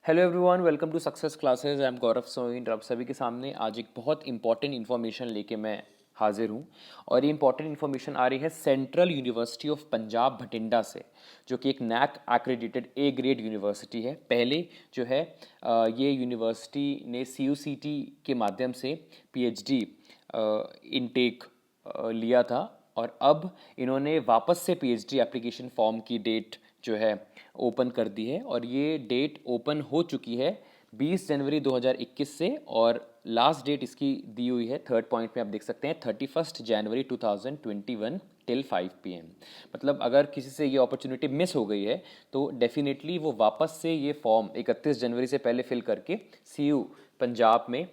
Hello everyone, welcome to success classes. I am Gaurav Soin. आप सभी के सामने आज एक बहुत इंपॉर्टेंट इन्फॉर्मेशन लेके मैं हाजिर हूँ। और ये इंपॉर्टेंट इन्फॉर्मेशन आ रही है central university of Punjab Bhatinda से, जो कि एक NAAC accredited A grade university है। पहले जो है ये यूनिवर्सिटी ने CUCT के माध्यम से PhD इनटेक लिया था, और अब इन्होंने वापस से PhD एप्लीकेशन फॉर्म की डेट जो है ओपन कर दी है। और ये डेट ओपन हो चुकी है 20 जनवरी 2021 से, और लास्ट डेट इसकी दी हुई है थर्ड पॉइंट में आप देख सकते हैं 31 जनवरी 2021 टिल 5 PM। मतलब अगर किसी से ये अपॉर्चुनिटी मिस हो गई है तो डेफिनेटली वो वापस से ये फॉर्म 31 जनवरी से पहले फिल करके CU पंजाब में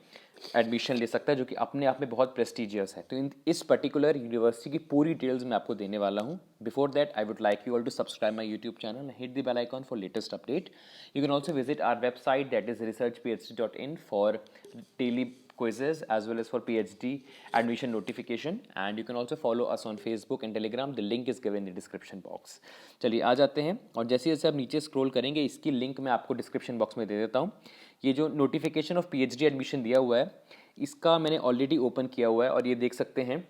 एडमिशन ले सकता है, जो कि अपने आप में बहुत प्रेस्टिजियस है। तो इस पर्टिकुलर यूनिवर्सिटी की पूरी डिटेल्स मैं आपको देने वाला हूँ। Before that I would like you all to subscribe my YouTube channel, hit the bell icon for latest update. You can also visit our website, that is researchphd.in, for daily quizzes as well as for PhD admission notification, and you can also follow us on Facebook and Telegram. The link is given in the description box. चलिए आ जाते हैं, और जैसे जैसे आप नीचे scroll करेंगे इसकी लिंक मैं आपको डिस्क्रिप्शन बॉक्स में दे देता हूँ। ये जो नोटिफिकेशन ऑफ PhD एडमिशन दिया हुआ है इसका मैंने ऑलरेडी ओपन किया हुआ है, और ये देख सकते हैं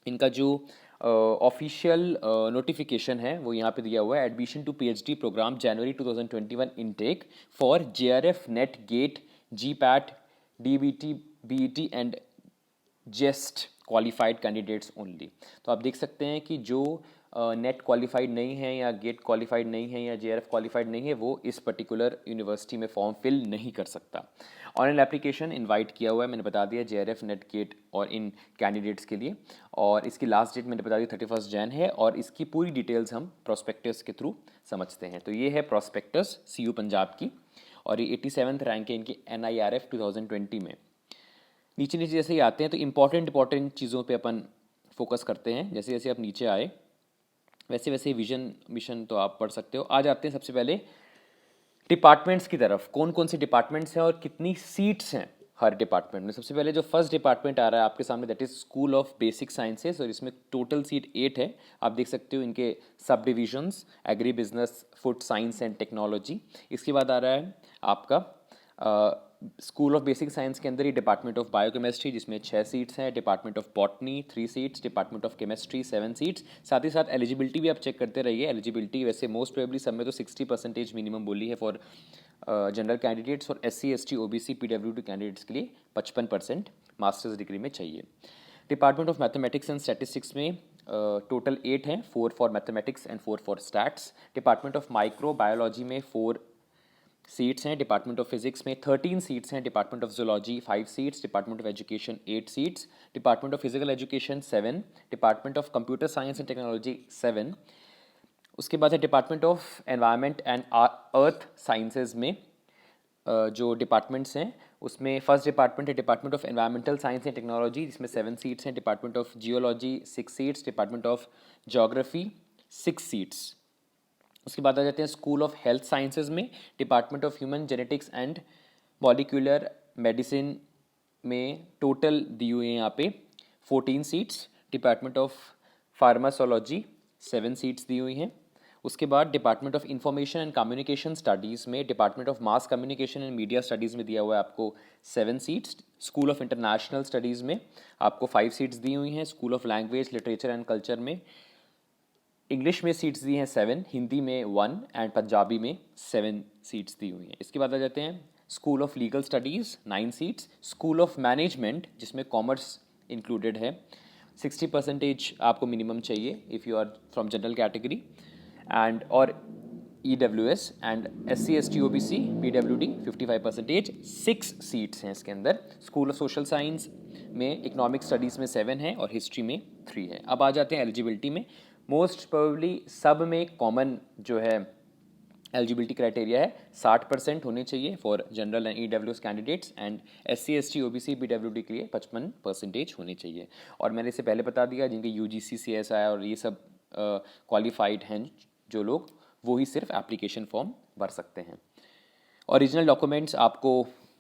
इनका जो ऑफिशियल नोटिफिकेशन है वो यहाँ पे दिया हुआ है। Admission to PhD programme January 2021 intake for JRF NET GATE GPAT DBT BET and JEST qualified candidates only. तो आप देख सकते हैं कि जो नेट क्वालिफाइड नहीं है या गेट क्वालिफाइड नहीं है या JRF क्वालिफाइड नहीं है वो इस पर्टिकुलर यूनिवर्सिटी में फॉर्म फिल नहीं कर सकता। ऑनलाइन एप्लीकेशन इनवाइट किया हुआ है, मैंने बता दिया, JRF नेट गेट और इन कैंडिडेट्स के लिए। और इसकी लास्ट डेट मैंने बता दी 31 जैन है, और इसकी पूरी डिटेल्स हम प्रोस्पेक्टस के थ्रू समझते हैं। तो ये है प्रोस्पेक्टस CU पंजाब की, और ये 87th रैंक है इनकी NIRF 2020 में। नीचे नीचे जैसे ही आते हैं तो इंपॉर्टेंट चीज़ों पे अपन फोकस करते हैं। जैसे जैसे आप नीचे आए वैसे वैसे विजन मिशन तो आप पढ़ सकते हो। आ जाते हैं सबसे पहले डिपार्टमेंट्स की तरफ। कौन कौन से डिपार्टमेंट्स हैं और कितनी सीट्स हैं हर डिपार्टमेंट में। सबसे पहले जो फर्स्ट डिपार्टमेंट आ रहा है आपके सामने, that is school of basic sciences, और इसमें टोटल सीट 8 है। आप देख सकते हो इनके सब divisions, business, food science and technology. इसके बाद आ रहा है आपका स्कूल ऑफ बेसिक साइंस के अंदर ही डिपार्टमेंट ऑफ बायोकेमिस्ट्री, जिसमें 6 सीट्स हैं। Department of botany 3 seats, department of chemistry 7 seats. साथ ही साथ एलिजिबिलिटी भी आप चेक करते रहिए। एलिजिबिलिटी वैसे मोस्ट प्रोबेबली सब में तो 60% मिनिमम बोली है फॉर जनरल कैंडिडेट्स, और SC ST OBC PWD candidates के लिए 55% मास्टर्स डिग्री में चाहिए। Department of mathematics and statistics में टोटल 8 हैं, 4 for mathematics and 4 for stats. Department of micro biology में 4 सीट्स हैं। डिपार्टमेंट ऑफ फिजिक्स में 13 सीट्स हैं। Department of zoology 5 seats. Department of education 8 seats. Department of physical education 7। Department of computer science and technology 7। उसके बाद है department of environment and earth sciences में जो departments हैं उसमें फर्स्ट डिपार्टमेंट है department of environmental science and technology, जिसमें 7 seats हैं। Department of geology 6 seats. Department of geography 6 seats. उसके बाद आ जाते हैं स्कूल ऑफ हेल्थ साइंसेज में। Department of human genetics and molecular medicine में टोटल दी हुई है यहाँ पे 14 seats. Department of pharmacology 7 seats दी हुई हैं। उसके बाद department of information and communication studies में, department of mass communication and media studies में दिया हुआ है आपको 7 seats. School of international studies में आपको 5 सीट्स दी हुई हैं। School of language literature and culture में इंग्लिश में सीट्स दी हैं 7, हिंदी में 1 एंड पंजाबी में 7 सीट्स दी हुई हैं। इसके बाद आ जाते हैं school of legal studies 9 seats. School of management जिसमें कॉमर्स इंक्लूडेड है, 60% आपको मिनिमम चाहिए if you are from general category and और EWS and SC ST OBC PWD 55%, 6 seats हैं इसके अंदर। स्कूल ऑफ सोशल साइंस में इकोनॉमिक स्टडीज़ में 7 है और हिस्ट्री में 3 है। अब आ जाते हैं एलिजिबिलिटी में। मोस्ट प्रोबेबली सब में कॉमन जो है एलिजिबिलिटी क्राइटेरिया है 60% होने चाहिए for general and EWS candidates, and SC ST OBC PWD के लिए 55% होने चाहिए। और मैंने इसे पहले बता दिया, जिनके UGC CSI और ये सब क्वालिफाइड हैं जो लोग, वो ही सिर्फ एप्लीकेशन फॉर्म भर सकते हैं। ओरिजिनल डॉक्यूमेंट्स आपको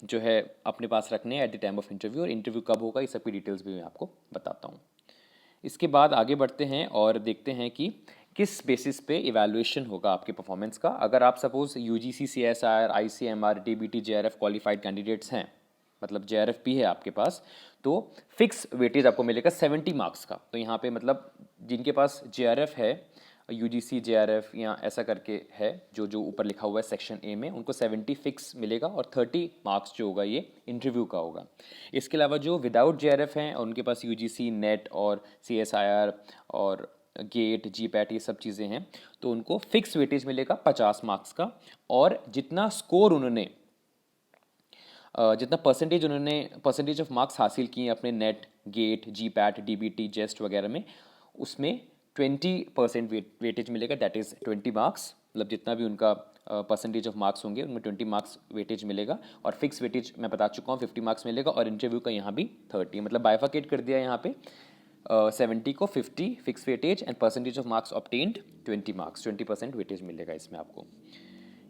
जो है अपने पास रखने हैं at the time of interview, और इंटरव्यू कब होगा इस सब की डिटेल्स भी मैं आपको बताता हूँ। इसके बाद आगे बढ़ते हैं और देखते हैं कि किस बेसिस पे इवैल्यूएशन होगा आपके परफॉर्मेंस का? अगर आप suppose UGC, CSIR, ICMR, DBT, JRF qualified candidates हैं, मतलब जेआरएफ भी है आपके पास, तो फिक्स वेटेज आपको मिलेगा 70 मार्क्स का। तो यहाँ पे मतलब जिनके पास जेआरएफ है, यूजीसी जेआरएफ या ऐसा करके है, जो जो ऊपर लिखा हुआ है सेक्शन ए में, उनको 70 फिक्स मिलेगा और 30 मार्क्स जो होगा ये इंटरव्यू का होगा। इसके अलावा जो विदाउट जेआरएफ हैं और उनके पास यूजीसी, नेट और सीएसआईआर और गेट, जीपैट, ये सब चीज़ें हैं, तो उनको फिक्स वेटेज मिलेगा 50 मार्क्स का। और जितना स्कोर उन्होंने जितना परसेंटेज ऑफ मार्क्स हासिल किए अपने नेट, गेट, जीपैट, डीबीटी, जेस्ट वगैरह में, उसमें 20% वेटेज मिलेगा, दैट इज़ 20 मार्क्स। मतलब जितना भी उनका परसेंटेज ऑफ मार्क्स होंगे उनमें 20 मार्क्स वेटेज मिलेगा। और फिक्स वेटेज मैं बता चुका हूँ 50 मार्क्स मिलेगा, और इंटरव्यू का यहाँ भी 30, मतलब बाइफाकेट कर दिया यहाँ पे। 70 को 50 fix weightage and percentage of marks obtained 20 marks, 20% weightage मिलेगा इसमें आपको।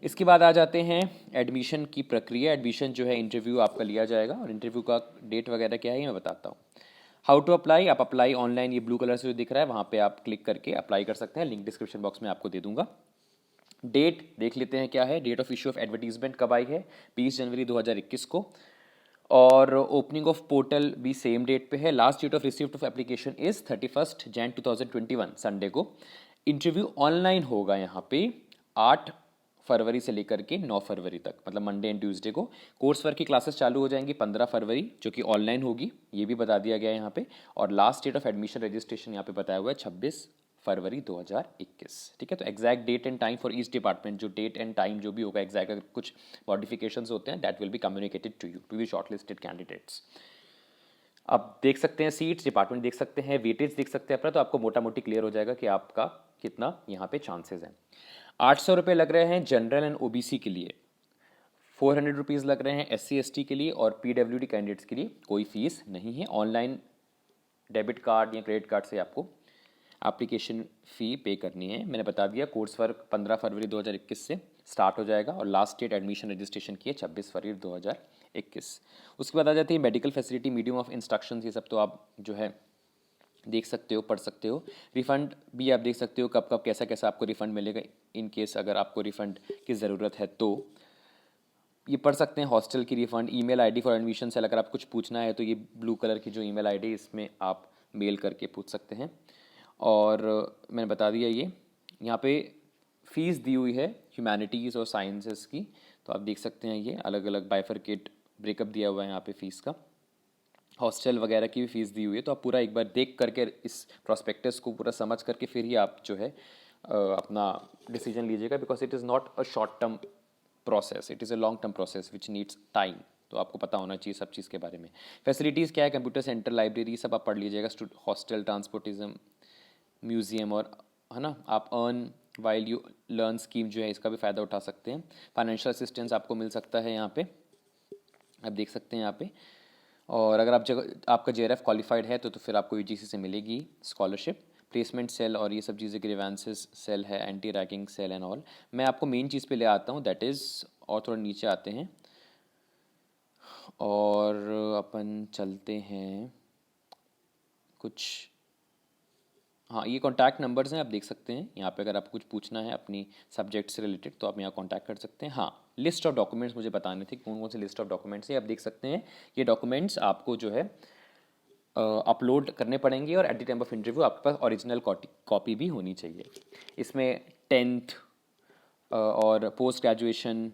इसके बाद आ जाते हैं एडमिशन की प्रक्रिया। एडमिशन जो है इंटरव्यू आपका लिया जाएगा, और इंटरव्यू का डेट वगैरह क्या है ये मैं बताता हूँ। हाउ टू अप्लाई, आप अप्लाई ऑनलाइन, ये ब्लू कलर से जो दिख रहा है वहाँ पे आप क्लिक करके अप्लाई कर सकते हैं। लिंक डिस्क्रिप्शन बॉक्स में आपको दे दूंगा। डेट देख लेते हैं क्या है। Date of issue of advertisement कब आई है? 20 जनवरी 2021 को। और ओपनिंग ऑफ पोर्टल भी सेम डेट पे है। Last date of receipt of application is 31 Jan 2021 Sunday को। इंटरव्यू ऑनलाइन होगा यहाँ पे 8 फरवरी से लेकर के 9 फरवरी तक, मतलब मंडे एंड ट्यूसडे को। कोर्स वर्क की क्लासेस चालू हो जाएंगी 15 फरवरी, जो कि ऑनलाइन होगी, ये भी बता दिया गया है यहाँ पे। और last date of admission registration यहाँ पे बताया हुआ है 26 फरवरी 2021। ठीक है, तो exact date and time for each department, जो डेट एंड टाइम जो भी होगा एग्जैक्ट, अगर कुछ मॉडिफिकेशंस होते हैं that will be communicated to you to be shortlisted candidates. आप देख सकते हैं सीट्स, डिपार्टमेंट देख सकते हैं, वेटेज देख सकते हैं अपना, तो आपको मोटा मोटी क्लियर हो जाएगा कि आपका कितना यहाँ पे चांसेस हैं। 800 रुपये लग रहे हैं जनरल एंड ओबीसी के लिए, 400 रुपीज़ लग रहे हैं SC ST के लिए, और PWD कैंडिडेट्स के लिए कोई फीस नहीं है। ऑनलाइन डेबिट कार्ड या क्रेडिट कार्ड से आपको एप्लीकेशन फ़ी पे करनी है। मैंने बता दिया कोर्स वर्क 15 फरवरी 2021 से स्टार्ट हो जाएगा, और लास्ट डेट एडमिशन रजिस्ट्रेशन की है 26 फरवरी 2021। उसके बाद आ जाती है medical facility, medium of instruction, ये सब तो आप जो है देख सकते हो, पढ़ सकते हो। रिफ़ंड भी आप देख सकते हो कब कब कैसा कैसा आपको रिफ़ंड मिलेगा, इन केस अगर आपको रिफ़ंड की ज़रूरत है तो ये पढ़ सकते हैं। हॉस्टल की refund, email ID for admission cell, अगर आप कुछ पूछना है तो ये ब्लू कलर की जो ईमेल आईडी, इसमें आप मेल करके पूछ सकते हैं। और मैंने बता दिया ये यहाँ पे फ़ीस दी हुई है ह्यूमैनिटीज़ और साइंसेस की, तो आप देख सकते हैं ये अलग अलग बाइफरकेट ब्रेकअप दिया हुआ है यहाँ पे फ़ीस का। हॉस्टल वगैरह की भी फीस दी हुई है, तो आप पूरा एक बार देख करके इस प्रॉस्पेक्टस को पूरा समझ करके फिर ही आप जो है अपना डिसीजन लीजिएगा, because it is not a short term process, it is a long term process which needs time. तो आपको पता होना चाहिए सब चीज़ के बारे में। फैसिलिटीज़ क्या है, कंप्यूटर सेंटर, लाइब्रेरी, सब आप पढ़ लीजिएगा। हॉस्टल, ट्रांसपोर्टिज्म, म्यूज़ियम, और है ना, आप earn while you learn scheme जो है इसका भी फ़ायदा उठा सकते हैं। फाइनेंशियल असिस्टेंस आपको मिल सकता है यहाँ पे, आप देख सकते हैं यहाँ पे। और अगर आप आपका जेआरएफ क्वालिफाइड है तो फिर आपको यूजीसी से मिलेगी स्कॉलरशिप। प्लेसमेंट सेल और ये सब चीज़ें, ग्रीवेंसेस सेल है, anti ragging cell and all. मैं आपको मेन चीज़ पे ले आता हूँ, दैट इज़, और थोड़ा नीचे आते हैं और अपन चलते हैं कुछ। हाँ, ये कॉन्टैक्ट नंबर्स हैं, आप देख सकते हैं यहाँ पे। अगर आपको कुछ पूछना है अपनी सब्जेक्ट से रिलेटेड तो आप यहाँ कॉन्टैक्ट कर सकते हैं। हाँ, लिस्ट ऑफ डॉक्यूमेंट्स मुझे बताने थे, कौन कौन से लिस्ट ऑफ डॉक्यूमेंट्स हैं, आप देख सकते हैं। ये डॉक्यूमेंट्स आपको जो है अपलोड करने पड़ेंगे, और at the time of interview आपके पास ओरिजिनल कॉपी भी होनी चाहिए। इसमें 10th और post graduation,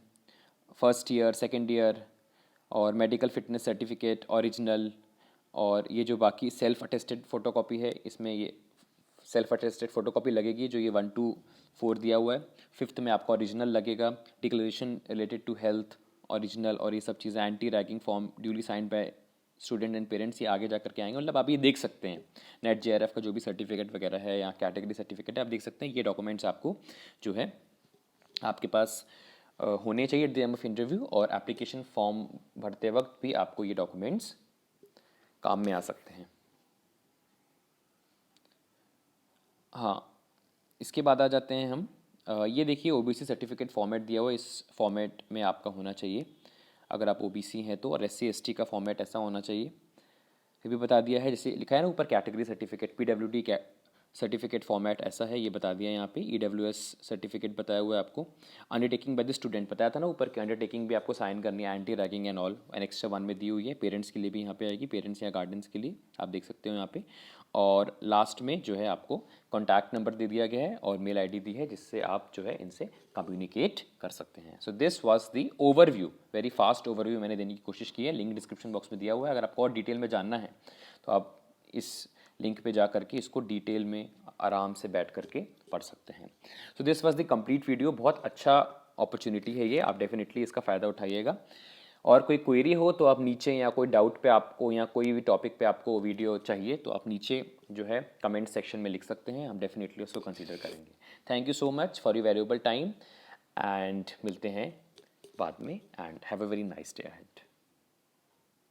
first year, second year, और मेडिकल फिटनेस सर्टिफिकेट ओरिजिनल, और ये जो बाकी सेल्फ अटेस्टेड फ़ोटोकॉपी है, इसमें ये सेल्फ अटेस्टेड फ़ोटोकॉपी लगेगी, जो ये 1 to 4 दिया हुआ है। 5th में आपका ओरिजिनल लगेगा। Declaration related to health original, और ये सब चीज़ें, anti ragging form duly signed by student and parents, ये आगे जा करके आएंगे। मतलब आप ये देख सकते हैं नेट जेआरएफ का जो भी सर्टिफिकेट वगैरह है या कैटेगरी सर्टिफिकेट है, आप देख सकते हैं। ये डॉक्यूमेंट्स आपको जो है आपके पास होने चाहिए at the time of interview, और एप्लीकेशन फॉर्म भरते वक्त भी आपको ये डॉक्यूमेंट्स काम में आ सकते हैं। हाँ, इसके बाद आ जाते हैं हम ये देखिए ओबीसी सर्टिफिकेट फॉर्मेट दिया हुआ है, इस फॉर्मेट में आपका होना चाहिए अगर आप ओबीसी हैं तो। और SC ST का फॉर्मेट ऐसा होना चाहिए। फिर भी बता दिया है, जैसे लिखा है ना ऊपर category certificate, PWD certificate format ऐसा है, ये बता दिया यहाँ पे। EWS सर्टिफिकेट बताया हुआ है आपको। अंडरटेकिंग बाय द स्टूडेंट बताया था ना ऊपर की, अंडरटेकिंग भी आपको साइन करनी है, एंटी रैगिंग एंड ऑल, एनेक्स्टर 1 में दी हुई है। पेरेंट्स के लिए भी यहाँ पे आएगी, पेरेंट्स या गार्डियंस के लिए, आप देख सकते हो यहाँ पे। और लास्ट में जो है आपको कॉन्टैक्ट नंबर दे दिया गया है और मेल ID दी है, जिससे आप जो है इनसे कम्युनिकेट कर सकते हैं। So this was the overview, very fast overview मैंने देने की कोशिश की है। लिंक डिस्क्रिप्शन बॉक्स में दिया हुआ है, अगर आपको और डिटेल में जानना है तो आप इस लिंक पे जा करके इसको डिटेल में आराम से बैठ करके पढ़ सकते हैं। So this was the complete video. बहुत अच्छा अपॉर्चुनिटी है ये, आप डेफिनेटली इसका फ़ायदा उठाइएगा। और कोई क्वेरी हो तो आप नीचे, या कोई डाउट पे आपको, या कोई भी टॉपिक पे आपको वीडियो चाहिए तो आप नीचे जो है कमेंट सेक्शन में लिख सकते हैं, हम डेफिनेटली उसको कंसीडर करेंगे। Thank you so much for your valuable time, and मिलते हैं बाद में, and have a very nice day ahead.